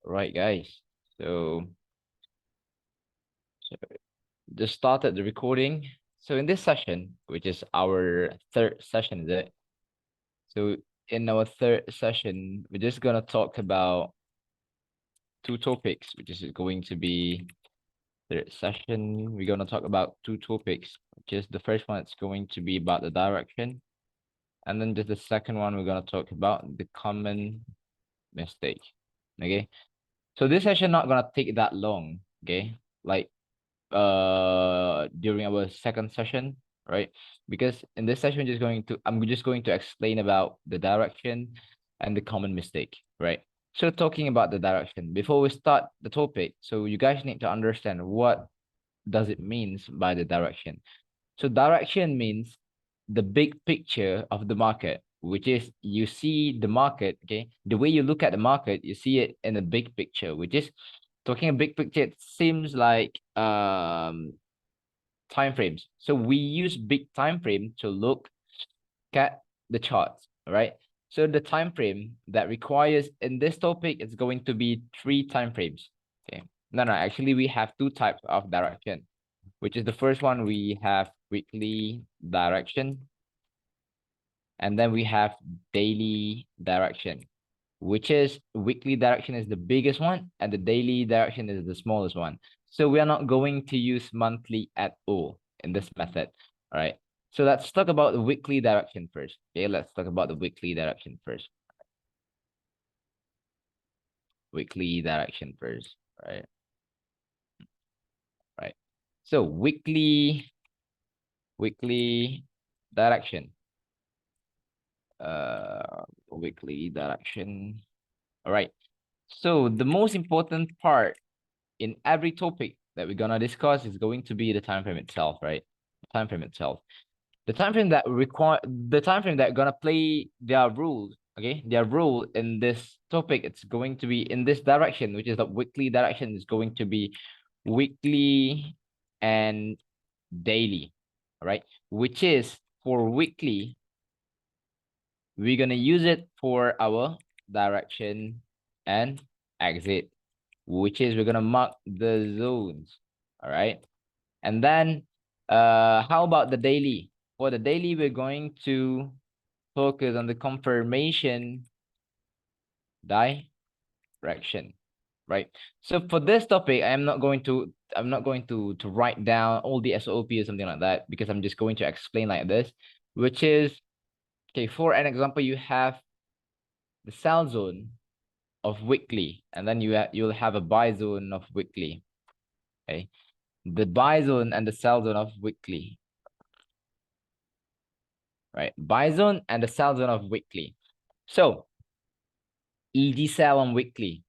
Right, guys. So just started the recording. So in this session, which is our third session, is it? So in our third session, we're just gonna talk about two topics, which is going to be third session. We're gonna talk about two topics, which is the first one, it's going to be about the direction. And then just the second one, we're gonna talk about the common mistake. Okay. So this session not gonna take that long, okay? Like during our second session, right? Because in this session I'm just going to explain about the direction and the common mistake, right? So talking about the direction, before we start the topic, so you guys need to understand what does it means by the direction. So direction means the big picture of the market, which is you see the market, okay? The way you look at the market, you see it in a big picture, which is talking a big picture, it seems like time frames. So we use big time frame to look at the charts, right? So the time frame that requires in this topic is going to be 3 time frames. Okay. No, actually we have 2 types of direction, which is the first one, we have weekly direction, and then we have daily direction, which is weekly direction is the biggest one and the daily direction is the smallest one. So we are not going to use monthly at all in this method. All right. So let's talk about the weekly direction first. Okay, let's talk about the weekly direction first. Weekly direction first. Right. Right. So weekly direction. Weekly direction. All right. So the most important part in every topic that we're gonna discuss is going to be the time frame itself, right? The time frame itself. The time frame that gonna play their rules, okay? Their role in this topic, it's going to be in this direction, which is the weekly direction, is going to be weekly and daily, all right? Which is for weekly, we're gonna use it for our direction and exit, which is we're gonna mark the zones. All right. And then how about the daily? For the daily, we're going to focus on the confirmation direction. Right. So for this topic, I'm not going to write down all the SOP or something like that, because I'm just going to explain like this, which is okay, for an example, you have the sell zone of weekly, and then you'll have a buy zone of weekly. Okay. The buy zone and the sell zone of weekly, right? Buy zone and the sell zone of weekly. So ED sell on weekly.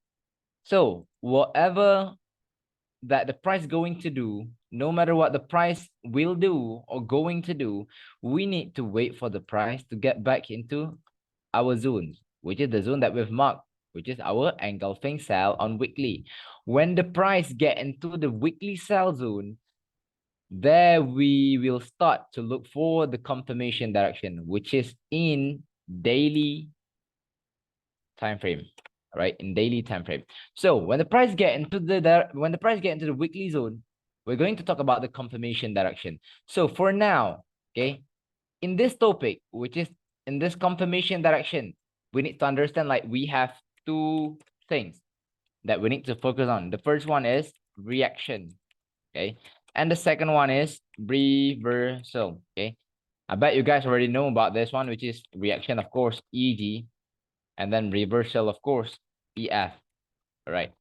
So whatever that the price going to do, no matter what the price will do or going to do, we need to wait for the price to get back into our zones, which is the zone that we've marked, which is our engulfing sell on weekly. When the price get into the weekly sell zone, there we will start to look for the confirmation direction, which is in daily time frame, right? In daily time frame. So when the price get into the weekly zone, we're going to talk about the confirmation direction. So for now, okay, in this topic, which is in this confirmation direction, we need to understand like we have 2 things that we need to focus on. The first one is reaction, okay? And the second one is reversal, okay? I bet you guys already know about this one, which is reaction, of course, EG, and then reversal, of course, EF, all right?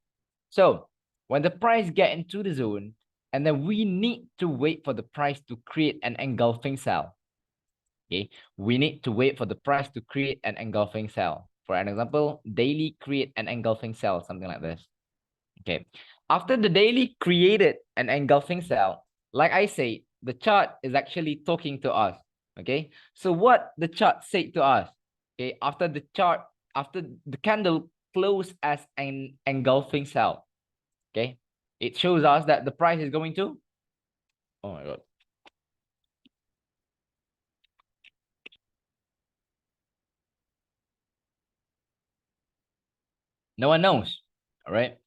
So when the price get into the zone, and then we need to wait for the price to create an engulfing sell, okay? We need to wait for the price to create an engulfing sell. For an example, daily create an engulfing sell, something like this, okay? After the daily created an engulfing sell, like I say, the chart is actually talking to us, okay? So what the chart said to us, okay, after the candle closed as an engulfing sell, okay, it shows us that the price is going to, oh my God. No one knows, All right.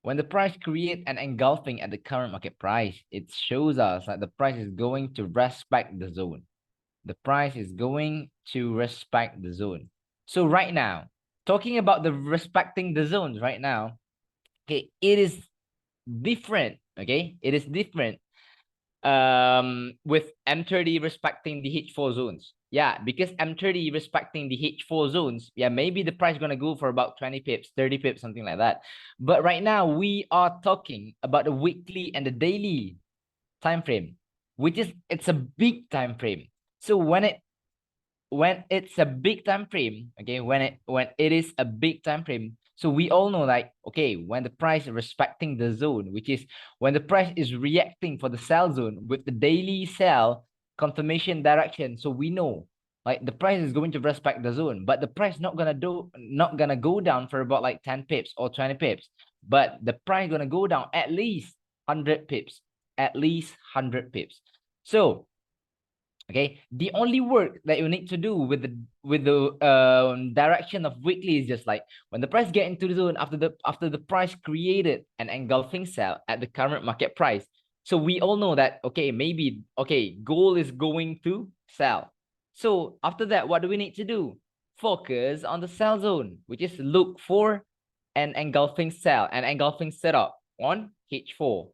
When the price create an engulfing at the current market price, it shows us that the price is going to respect the zone. The price is going to respect the zone. So right now, talking about the respecting the zones right now, okay, it is different. Okay, it is different with M30 respecting the H4 zones. Yeah, because M30 respecting the H4 zones, yeah, maybe the price gonna go for about 20 pips, 30 pips, something like that. But right now we are talking about the weekly and the daily time frame, which is it's a big time frame. So when it's a big time frame, okay, when it is a big time frame, so we all know, like, okay, when the price is respecting the zone, which is when the price is reacting for the sell zone with the daily sell confirmation direction, so we know like the price is going to respect the zone, but the price not gonna go down for about like 10 pips or 20 pips, but the price gonna go down at least 100 pips, at least 100 pips. So okay, the only work that you need to do with the direction of weekly is just like when the price get into the zone after the price created an engulfing sell at the current market price. So we all know that, okay, maybe, okay, gold is going to sell. So after that, what do we need to do? Focus on the sell zone, which is look for an engulfing sell, an engulfing setup on H4.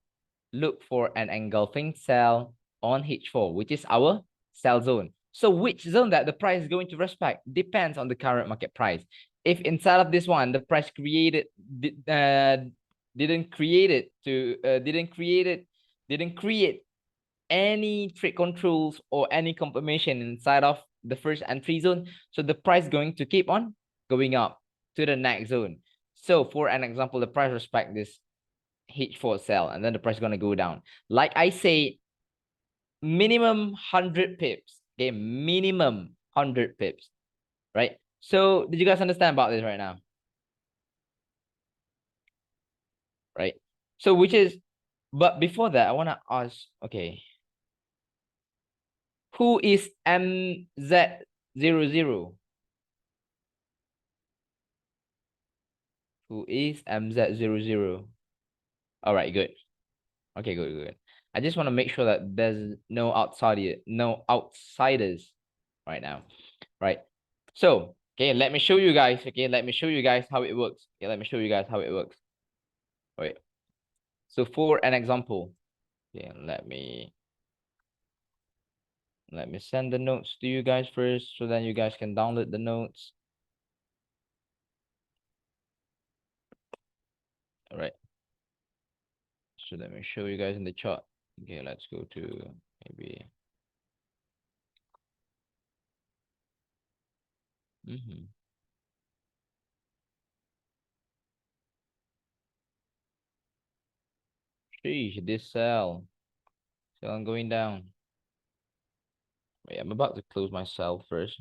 Look for an engulfing sell on H4, which is our sell zone. So which zone that the price is going to respect depends on the current market price. If inside of this one, the price created didn't create any trade controls or any confirmation inside of the first entry zone, so the price going to keep on going up to the next zone. So for an example, the price respect this H4 sell, and then the price is going to go down. Like I say, minimum 100 pips. Okay, minimum 100 pips, right? So did you guys understand about this right now? Right? So which is, but before that, I want to ask, okay, who is MZ00? Who is MZ00? All right, good. Okay, good, good. I just want to make sure that there's no outsiders right now, right? So, okay, let me show you guys. Okay, let me show you guys how it works. Okay, let me show you guys how it works. Wait. So for an example, okay, let me send the notes to you guys first, so then you guys can download the notes. All right. So let me show you guys in the chart. Okay, let's go to maybe. Sheesh, this sell. So I'm going down. Wait, I'm about to close my cell first.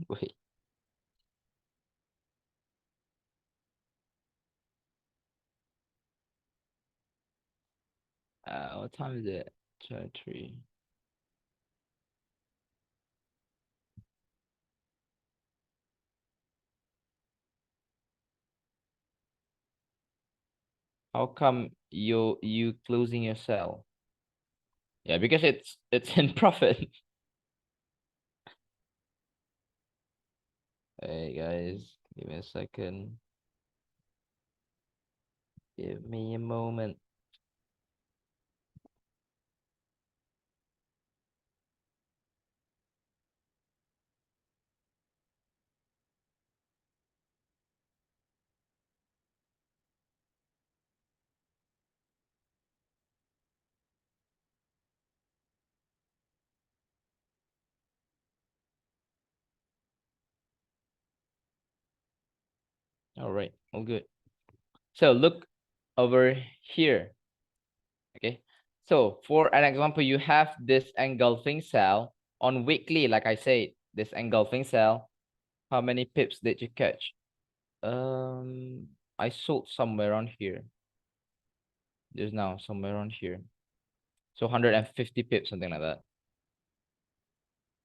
Wait. What time is it? 23. How come you closing your cell? Yeah, because it's in profit. Hey guys, give me a second. Give me a moment. All right, all good. So look over here. Okay. So for an example, you have this engulfing cell on weekly, like I said, this engulfing cell. How many pips did you catch? I sold somewhere on here. Just now, somewhere on here. So 150 pips, something like that.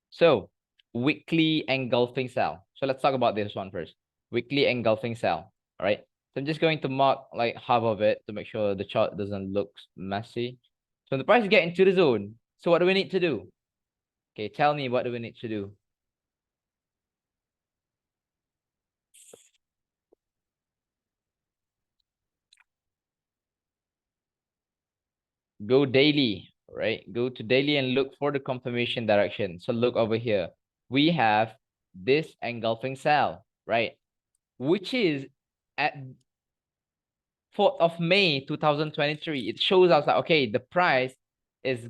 So weekly engulfing cell. So let's talk about this one first. Weekly engulfing cell. All right. So I'm just going to mark like half of it to make sure the chart doesn't look messy. So the price is getting to the zone. So what do we need to do? Okay, tell me, what do we need to do? Go daily, right? Go to daily and look for the confirmation direction. So look over here. We have this engulfing cell, right? Which is at 4th of May 2023. It shows us that, okay, the price is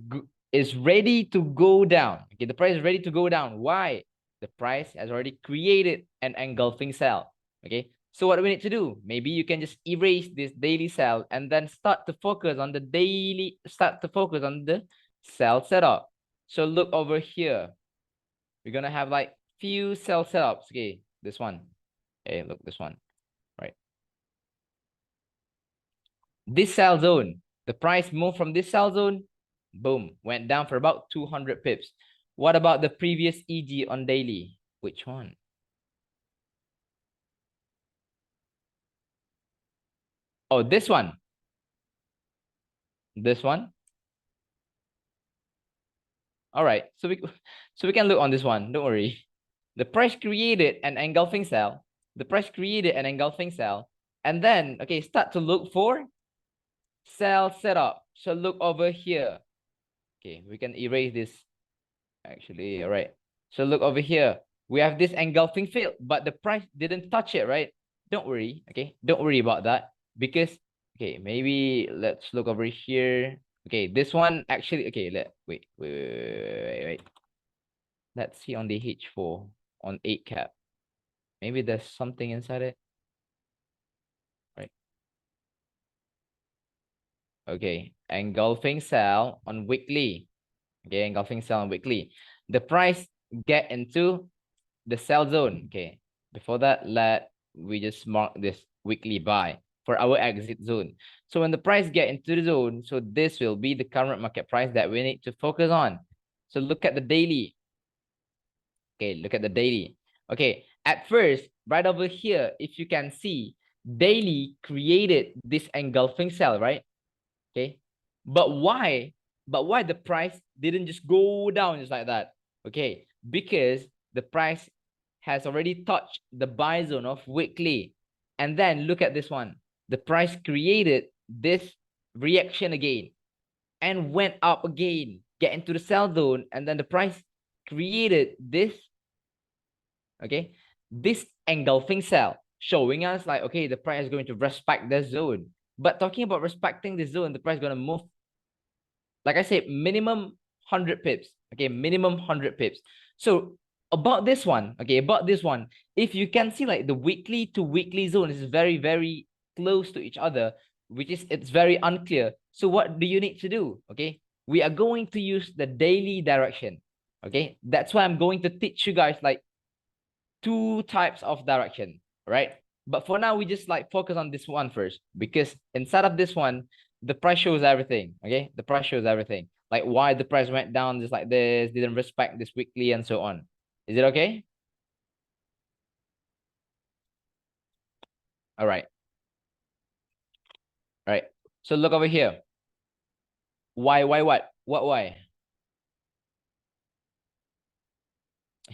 ready to go down. Okay, the price is ready to go down. Why? The price has already created an engulfing cell. Okay, so what do we need to do? Maybe you can just erase this daily cell and then start to focus on the cell setup. So look over here. We're gonna have like few cell setups. Okay, this one. Okay, look, this one. Right. This sell zone, the price moved from this sell zone, boom, went down for about 200 pips. What about the previous EG on daily? Which one? Oh, this one. This one. All right, so we can look on this one. Don't worry. The price created an engulfing cell. The price created an engulfing cell, and then okay, start to look for cell setup. So look over here. Okay, we can erase this. Actually, all right. So look over here. We have this engulfing field, but the price didn't touch it, right? Don't worry, okay? Don't worry about that because, okay, maybe let's look over here. Okay, this one actually, okay, wait. Let's see on the H4 on 8 cap. Maybe there's something inside it, right? Okay, engulfing cell on weekly. Okay, engulfing cell on weekly. The price get into the sell zone. Okay, before that, we just mark this weekly buy for our exit zone. So when the price get into the zone, so this will be the current market price that we need to focus on. So look at the daily. Okay, look at the daily. Okay, at first, right over here, if you can see, daily created this engulfing cell, right? Okay, but why? But why the price didn't just go down just like that? Okay, because the price has already touched the buy zone of weekly. And then look at this one. The price created this reaction again and went up again, get into the sell zone, and then the price created this, okay, this engulfing cell, showing us like, okay, the price is going to respect the zone. But talking about respecting the zone, the price is going to move, like I said, minimum 100 pips. Okay, minimum 100 pips. So about this one, okay, if you can see like the weekly to weekly zone is very, very close to each other, which is, it's very unclear. So what do you need to do? Okay, we are going to use the daily direction. Okay, that's why I'm going to teach you guys like 2 types of direction, right? But for now, we just like focus on this one first, because inside of this one, the price shows everything. Okay, the price shows everything, like why the price went down just like this, didn't respect this weekly, and so on. Is it okay? All right. All right, so look over here. Why why?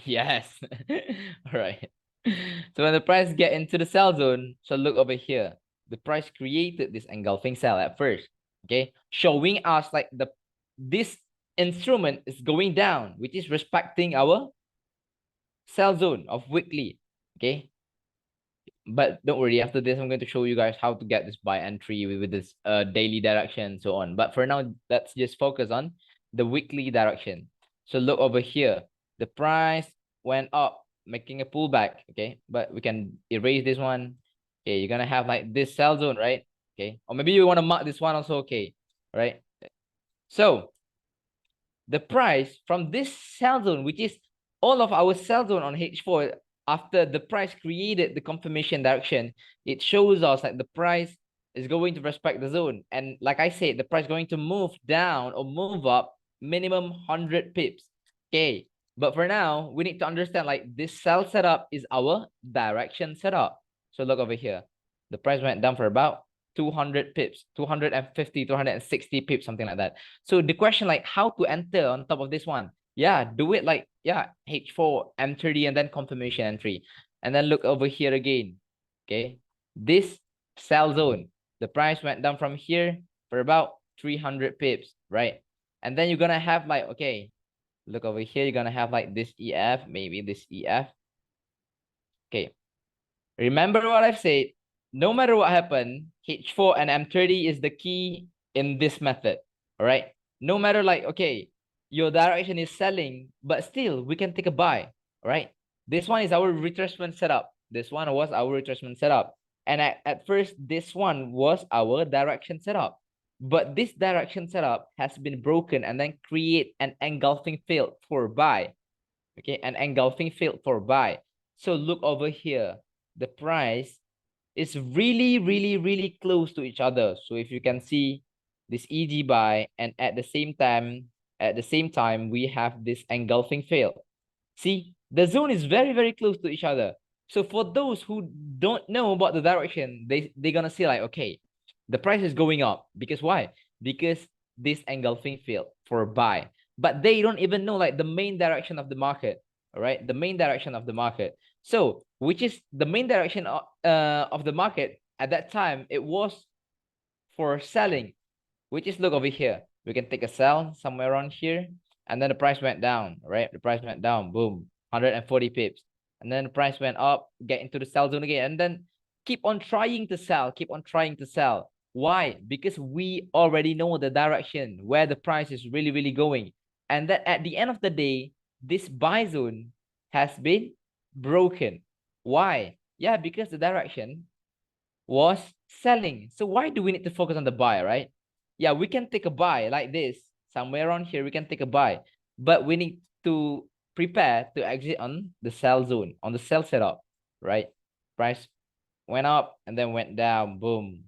Yes. All right. So when the price get into the sell zone, so look over here. The price created this engulfing cell at first, okay, showing us like this instrument is going down, which is respecting our sell zone of weekly, okay. But don't worry, after this, I'm going to show you guys how to get this buy entry with this daily direction and so on. But for now, let's just focus on the weekly direction. So look over here. The price went up, making a pullback, okay? But we can erase this one. Okay, you're gonna have like this sell zone, right? Okay, or maybe you want to mark this one also, okay, right? So the price from this sell zone, which is all of our sell zone on H4, after the price created the confirmation direction, it shows us that the price is going to respect the zone. And like I said, the price is going to move down or move up minimum 100 pips. Okay, but for now, we need to understand like this sell setup is our direction setup. So look over here. The price went down for about 200 pips, 250, 260 pips, something like that. So the question, like, how to enter on top of this one? Yeah, do it like, yeah, H4, M30, and then confirmation entry. And then look over here again. Okay. This sell zone, the price went down from here for about 300 pips, right? And then you're gonna have like, okay, look over here, you're gonna have like this EF, maybe this EF. Okay. Remember what I've said, no matter what happened, H4 and M30 is the key in this method. All right. No matter like, okay, your direction is selling, but still we can take a buy. All right. This one is our retracement setup. This one was our retracement setup. And at first, this one was our direction setup. But this direction setup has been broken and then create an engulfing field for buy. Okay, an engulfing field for buy. So look over here. The price is really, really, really close to each other. So if you can see this EG buy, and at the same time, we have this engulfing field. See, the zone is very, very close to each other. So for those who don't know about the direction, they're gonna see like, okay, the price is going up. Because why? Because this engulfing field for buy. But they don't even know like the main direction of the market. All right, the main direction of the market. So which is the main direction of the market at that time, it was for selling, which is, look over here. We can take a sell somewhere around here, and then the price went down, right? The price went down, boom, 140 pips. And then the price went up, get into the sell zone again, and then keep on trying to sell, keep on trying to sell. Why? Because we already know the direction where the price is really, really going. And that at the end of the day, this buy zone has been broken. Why? Yeah, because the direction was selling. So why do we need to focus on the buy, right? Yeah, we can take a buy like this. Somewhere around here, we can take a buy. But we need to prepare to exit on the sell zone, on the sell setup, right? Price went up and then went down, boom.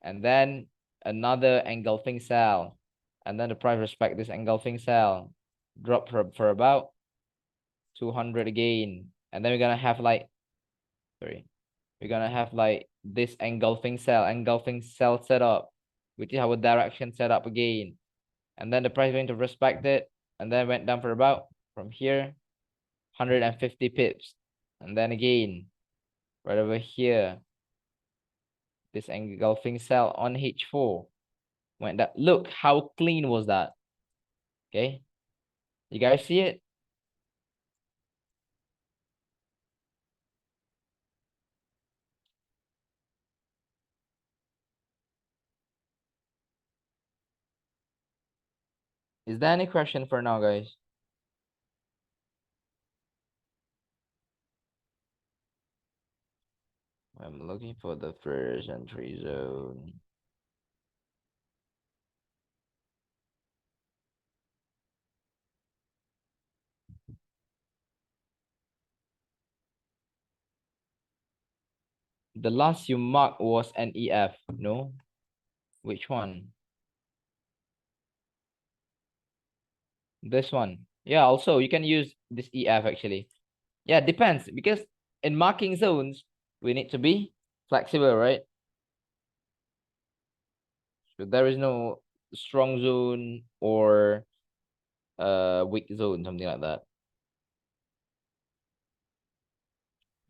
And then another engulfing sell. And then the price respect this engulfing sell. Drop for about 200 again. And then we're gonna have like, sorry, we're gonna have like this engulfing cell setup, which is our direction setup again. And then the price going to respect it, and then went down for about, from here, 150 pips. And then again, right over here, this engulfing cell on H4 went down. Look how clean was that. Okay, you guys see it? Is there any question for now, guys? I'm looking for the first entry zone. The last you marked was an EF, no? Which one? This one. Yeah, also you can use this EF actually. Yeah, depends, because in marking zones, we need to be flexible, right? So there is no strong zone or weak zone, something like that.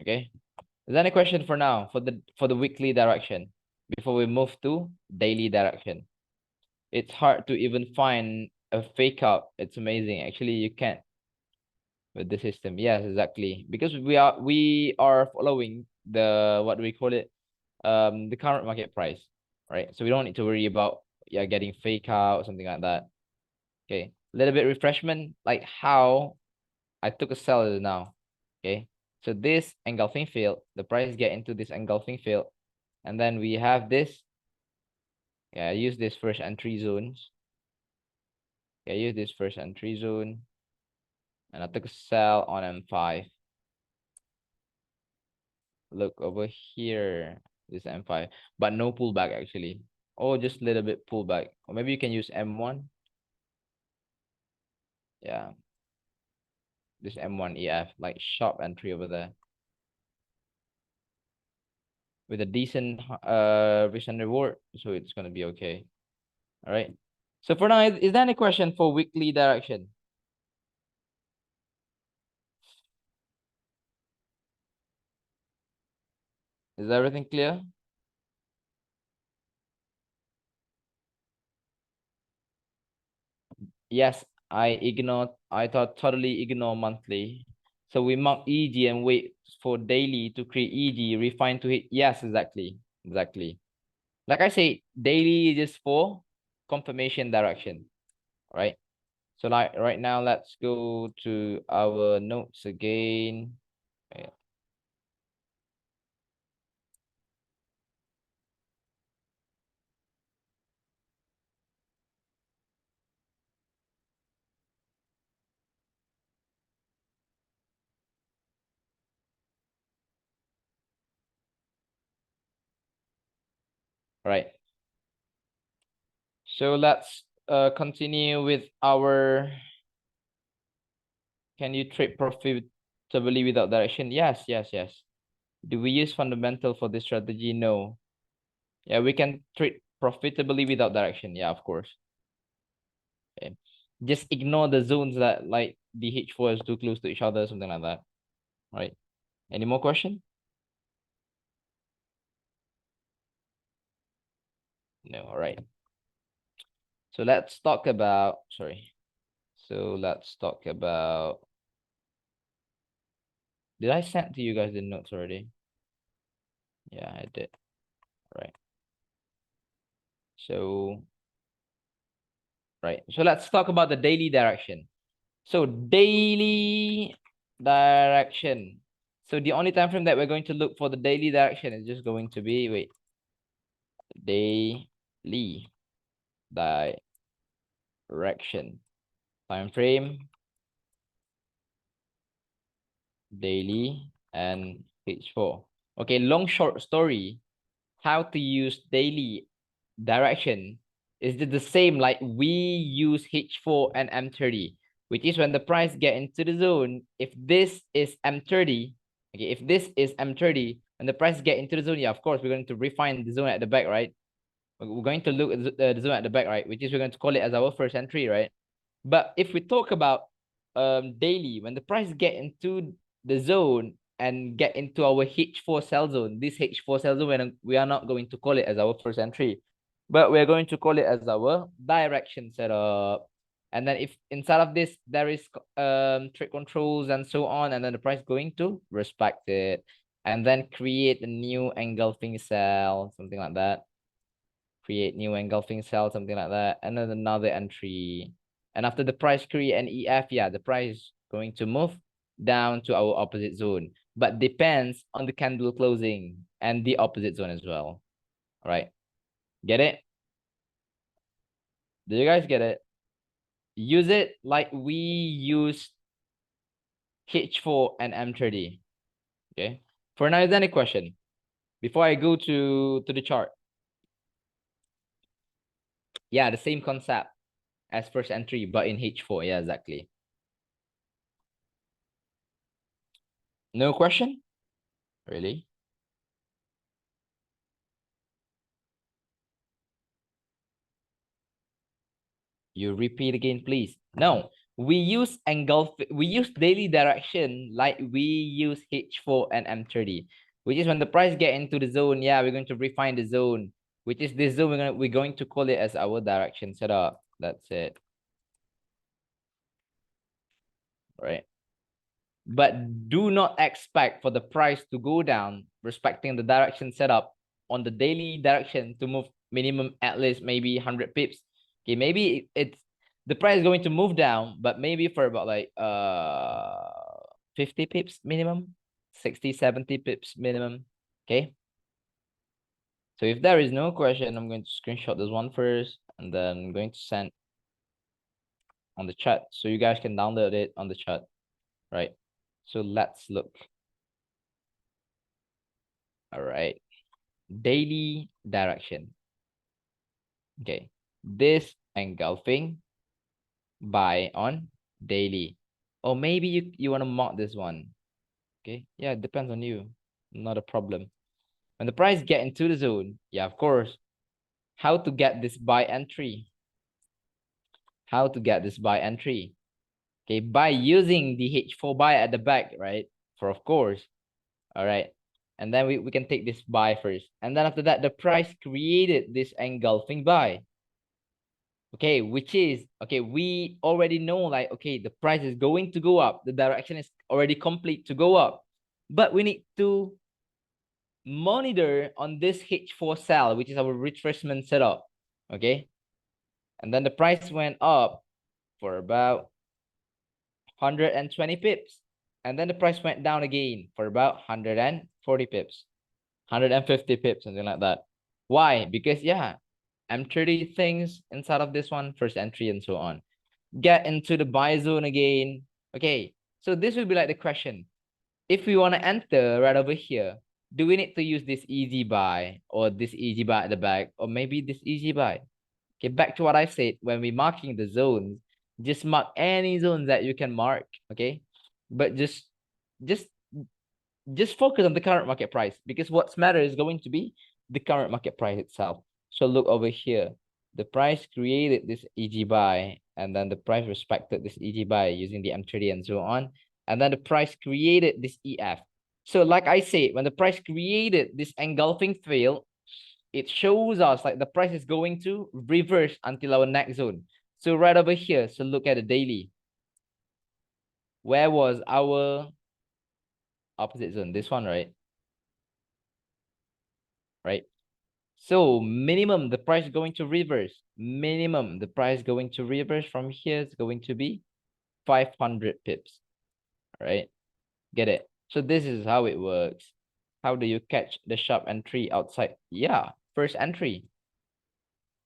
Okay. Is there any question for now for the weekly direction before we move to daily direction? It's hard to even find a fake out. It's amazing. Actually, you can't with the system. Yes, exactly. Because we are following the, what do we call it? The current market price, right? So we don't need to worry about, yeah, getting fake out or something like that. Okay. A little bit refreshment, like how I took a sell now. Okay. So this engulfing field, the price get into this engulfing field, and then we have this. Yeah, I use this first entry zones. Yeah, I use this first entry zone, and I took a sell on M5. Look over here, this M5, but no pullback actually. Or just a little bit pullback. Or maybe you can use M1. Yeah, this M1 EF, like sharp entry over there. with a decent risk and reward, so it's gonna be okay. All right. So for now, is there any question for weekly direction? Is everything clear? Yes, I thought totally ignore monthly. So we mark EG and wait for daily to create EG, refine to hit. Yes, exactly. Exactly. Like I say, daily is just for confirmation direction. Right. So like right now, let's go to our notes again. Yeah. Right. So let's continue with our, can you trade profitably without direction? Yes, yes, yes. Do we use fundamental for this strategy? No. Yeah, we can trade profitably without direction. Yeah, of course. Okay. Just ignore the zones that like the H4 is too close to each other, something like that. Right. Any more question? No, all right. So let's talk about, sorry. So let's talk about, did I send to you guys the notes already? Yeah, I did. All right. So, right. So let's talk about the daily direction. So daily direction. So the only time frame that we're going to look for the daily direction is just going to be, wait, daily direction. Time frame, daily, and H4. Okay, long short story, how to use daily direction is it the same like we use H4 and M30, which is when the price get into the zone. If this is M30, okay, if this is M30, when the price get into the zone, yeah, of course, we're going to refine the zone at the back, right? We're going to look at the zone at the back, right? Which is we're going to call it as our first entry, right? But if we talk about daily, when the price get into the zone and get into our H4 sell zone, this H4 sell zone, we are not going to call it as our first entry, but we're going to call it as our direction setup. And then if inside of this there is trade controls and so on, and then the price going to respect it and then create a new engulfing cell, something like that. Create new engulfing cell, something like that, and then another entry. And after the price create an EF, yeah, the price going to move down to our opposite zone, but depends on the candle closing and the opposite zone as well. All right, get it? Do you guys get it? Use it like we use H4 and M30. Okay. For now, is there any question before I go to the chart? Yeah, the same concept as first entry, but in H4. Yeah, exactly. No question? Really? You repeat again, please. No, we use daily direction like we use H4 and M30, which is when the price get into the zone. Yeah, we're going to refine the zone, which is this zone. We're going to call it as our direction setup. That's it. Right. But do not expect for the price to go down, respecting the direction setup on the daily direction to move minimum at least maybe 100 pips. Okay, maybe it's the price is going to move down, but maybe for about like 50 pips minimum, 60, 70 pips minimum. Okay. So if there is no question, I'm going to screenshot this one first, and then I'm going to send on the chat so you guys can download it on the chat. Right. So let's look. All right. Daily direction. Okay. This engulfing buy on daily. Or maybe you want to mark this one. Okay. Yeah, it depends on you. Not a problem. When the price get into the zone, yeah, of course, how to get this buy entry? How to get this buy entry? Okay, by using the H4 buy at the back, right? For of course, all right. And then we can take this buy first. And then after that, the price created this engulfing buy. Okay, which is, okay, we already know like, okay, the price is going to go up. The direction is already complete to go up. But we need to monitor on this H4 sell, which is our retracement setup. Okay. And then the price went up for about 120 pips. And then the price went down again for about 140 pips, 150 pips, something like that. Why? Because yeah, M30 things inside of this one, first entry and so on. Get into the buy zone again. Okay, so this will be like the question. If we want to enter right over here, do we need to use this easy buy or this easy buy at the back or maybe this easy buy? Okay, back to what I said, when we marking the zones, just mark any zones that you can mark, okay? But just just focus on the current market price, because what's matter is going to be the current market price itself. So look over here. The price created this EG buy, and then the price respected this EG buy using the M30 and so on. And then the price created this EF. So like I said, when the price created this engulfing fail, it shows us like the price is going to reverse until our next zone. So right over here, so look at the daily. Where was our opposite zone? This one, right? Right. So minimum, the price going to reverse. Minimum, the price going to reverse from here is going to be 500 pips. Right? Get it? So this is how it works. How do you catch the sharp entry outside? Yeah, first entry.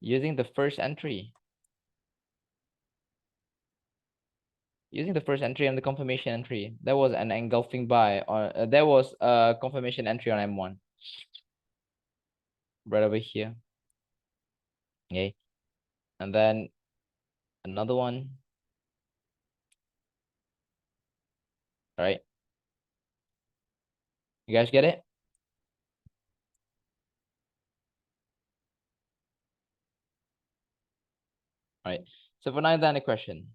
Using the first entry. Using the first entry and the confirmation entry. There was an engulfing buy, or there was a confirmation entry on M1. Right over here. Okay. And then another one. All right. You guys get it? All right. So for now, then a question.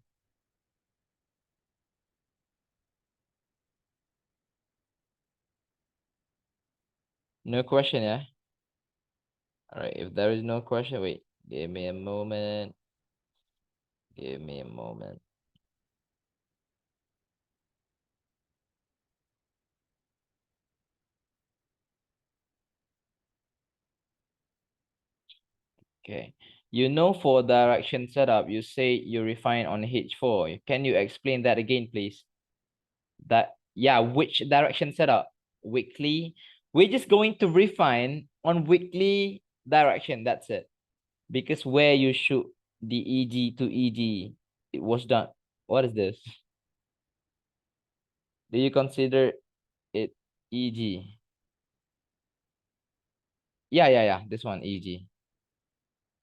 No question, yeah? All right. If there is no question, wait. Give me a moment. Give me a moment. Okay. You know, for direction setup, you say you refine on H4. Can you explain that again, please? That, yeah, which direction setup? Weekly. We're just going to refine on weekly direction. That's it. Because where you shoot the EG to EG, it was done. What is this? Do you consider it EG? Yeah. This one, EG.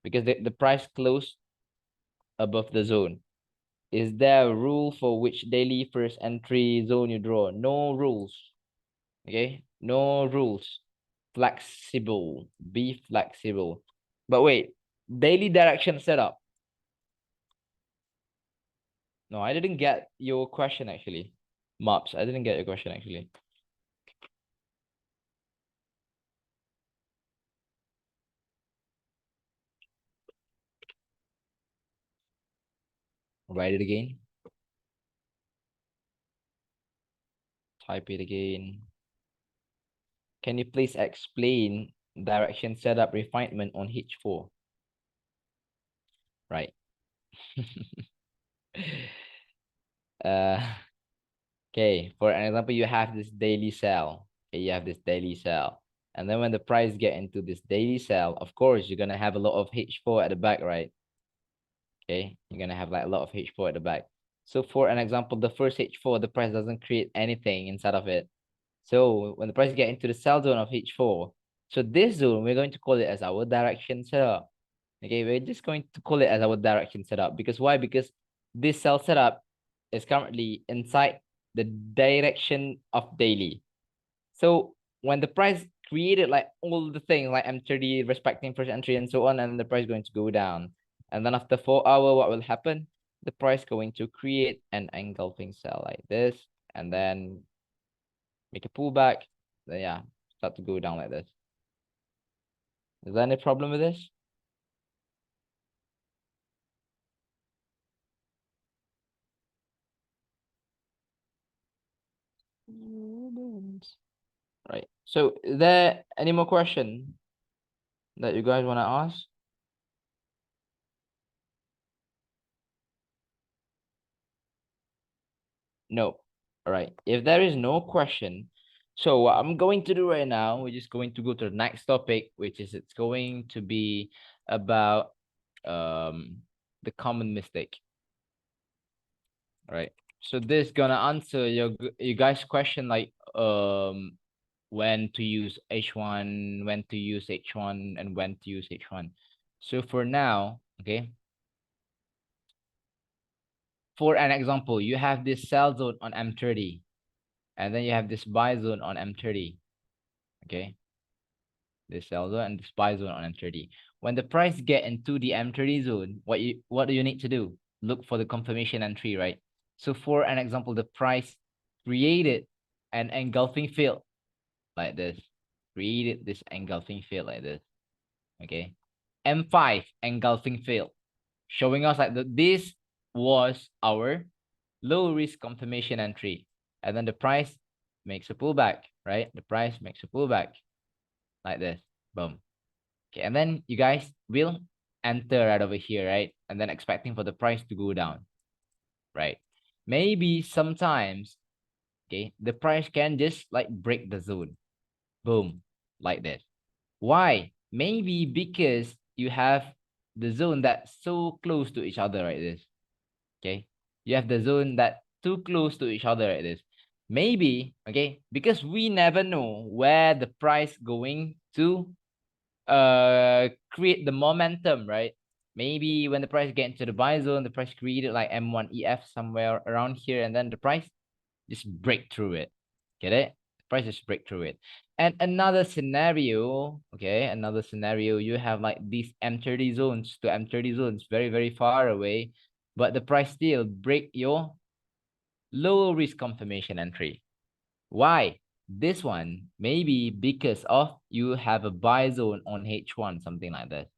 Because the price closed above the zone. Is there a rule for which daily first entry zone you draw? No rules. Okay? No rules. Flexible. Be flexible. But wait, daily direction setup. No, I didn't get your question actually. Mops, I didn't get your question actually. Write it again. Type it again. Can you please explain direction setup refinement on H4? Right. Okay, for an example, you have this daily sell. Okay, you have this daily sell. And then when the price get into this daily sell, of course, you're gonna have a lot of H4 at the back, right? Okay, you're gonna have like a lot of H4 at the back. So for an example, the first H4, the price doesn't create anything inside of it. So when the price get into the sell zone of H4, so this zone, we're going to call it as our direction setup. Okay, we're just going to call it as our direction setup. Because why? Because this sell setup is currently inside the direction of daily. So when the price created like all the things like M30 respecting first entry and so on, and the price going to go down. And then after 4 hours, what will happen? The price going to create an engulfing sell like this, and then make a pullback. Then yeah, start to go down like this. Is there any problem with this? Right. So is there any more question that you guys want to ask? No. All right. If there is no question, so what I'm going to do right now, we're just going to go to the next topic, which is it's going to be about the common mistake. All right. So this gonna answer you guys' question like when to use H1, when to use H1, and when to use H1. So for now, okay, for an example, you have this sell zone on M30, and then you have this buy zone on M30, okay? This sell zone and this buy zone on M30. When the price get into the M30 zone, what do you need to do? Look for the confirmation entry, right? So for an example, the price created an engulfing field like this, created this engulfing field like this, okay? M5 engulfing field, showing us like this was our low risk confirmation entry. And then the price makes a pullback, right? The price makes a pullback like this. Boom. Okay, and then you guys will enter right over here, right? And then expecting for the price to go down, right? Maybe sometimes, okay, the price can just like break the zone. Boom, like this. Why? Maybe because you have the zone that's so close to each other like this. Okay, you have the zone that too close to each other like this. Maybe, okay, because we never know where the price going to create the momentum, right? Maybe when the price get into the buy zone, the price created like M1EF somewhere around here, and then the price just break through it. Get it? The price just break through it. And another scenario, okay, another scenario, you have like these M30 zones to M30 zones very, very far away, but the price still break your low risk confirmation entry. Why? This one, maybe because of you have a buy zone on H1, something like that.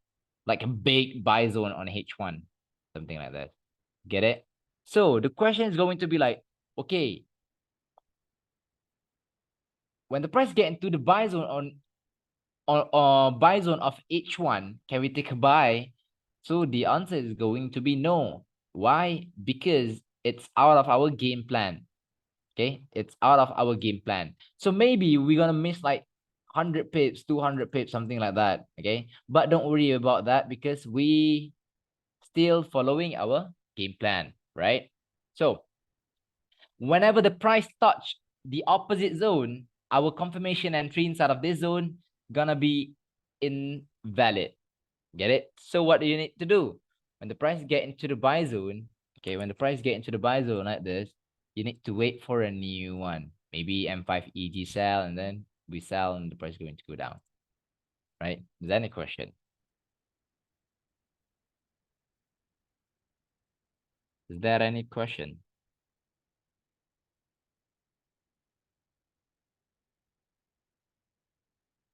Like a big buy zone on H1, something like that. Get it? So the question is going to be like, okay, when the price get into the buy zone on buy zone of H1, can we take a buy? So the answer is going to be no. Why? Because it's out of our game plan. Okay, it's out of our game plan. So maybe we're gonna miss like 100 pips, 200 pips, something like that. Okay, but don't worry about that because we still following our game plan, right? So whenever the price touch the opposite zone, our confirmation entry inside of this zone gonna be invalid. Get it? So what do you need to do? When the price get into the buy zone, okay, when the price get into the buy zone like this, you need to wait for a new one. Maybe M5 EG sell, and then we sell and the price is going to go down. Right? Is that any question? Is there any question?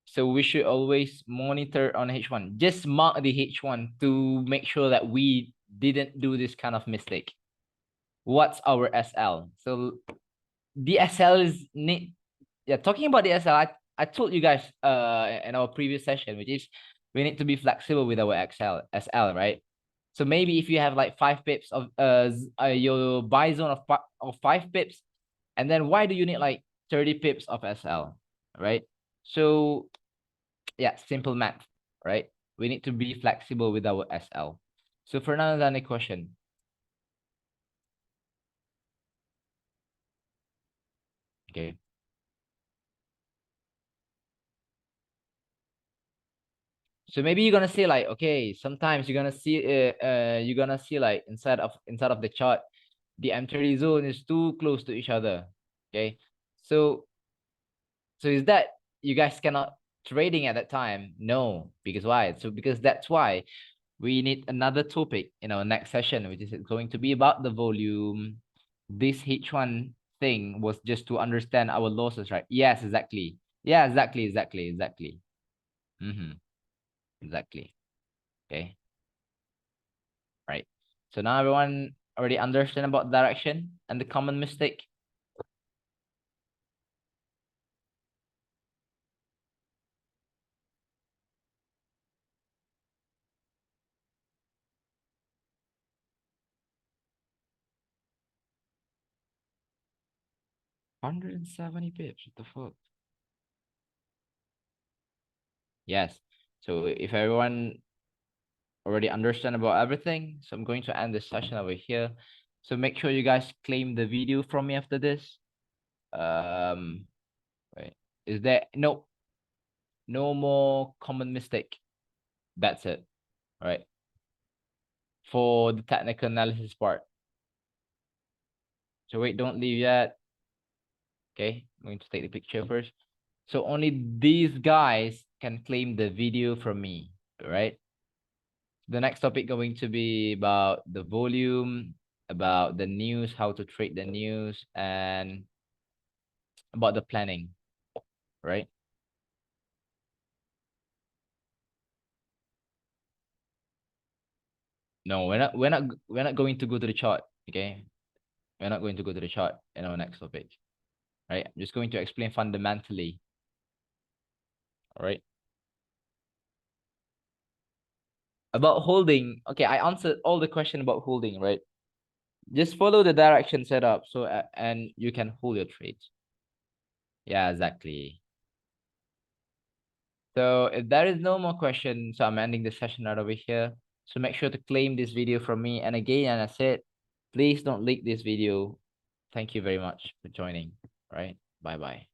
So we should always monitor on H1. Just mark the H1 to make sure that we didn't do this kind of mistake. What's our SL? So the SL is need, yeah, talking about the SL, I told you guys in our previous session, which is we need to be flexible with our SL, right? So maybe if you have like 5 pips of your buy zone of 5 pips, and then why do you need like 30 pips of SL, right? So yeah, simple math, right? We need to be flexible with our SL. So for now, any question? Okay. So maybe you're gonna say like, okay, sometimes you're gonna see like inside of the chart, the M30 zone is too close to each other. Okay. So is that you guys cannot trading at that time? No, because why? So because that's why we need another topic in our next session, which is going to be about the volume. This H1 thing was just to understand our losses, right? Yes, exactly. Yeah, exactly. Exactly. Okay. Right. So now everyone already understand about direction and the common mistake. 170 pips. What the fuck? Yes. So if everyone already understand about everything, so I'm going to end this session over here. So make sure you guys claim the video from me after this. Wait. Is there no more common mistake? That's it. All right. For the technical analysis part. So wait, don't leave yet. Okay, I'm going to take the picture first. So only these guys can claim the video from me, right? The next topic going to be about the volume, about the news, how to trade the news, and about the planning, right? No, we're not going to go to the chart, okay? We're not going to go to the chart in our next topic, right? I'm just going to explain fundamentally, all right? About holding, okay, I answered all the question about holding, right? Just follow the direction set up so and you can hold your trades. Yeah, exactly. So if there is no more questions, so I'm ending the session right over here. So make sure to claim this video from me. And again, and I said, please don't leak this video. Thank you very much for joining. Right? Bye bye.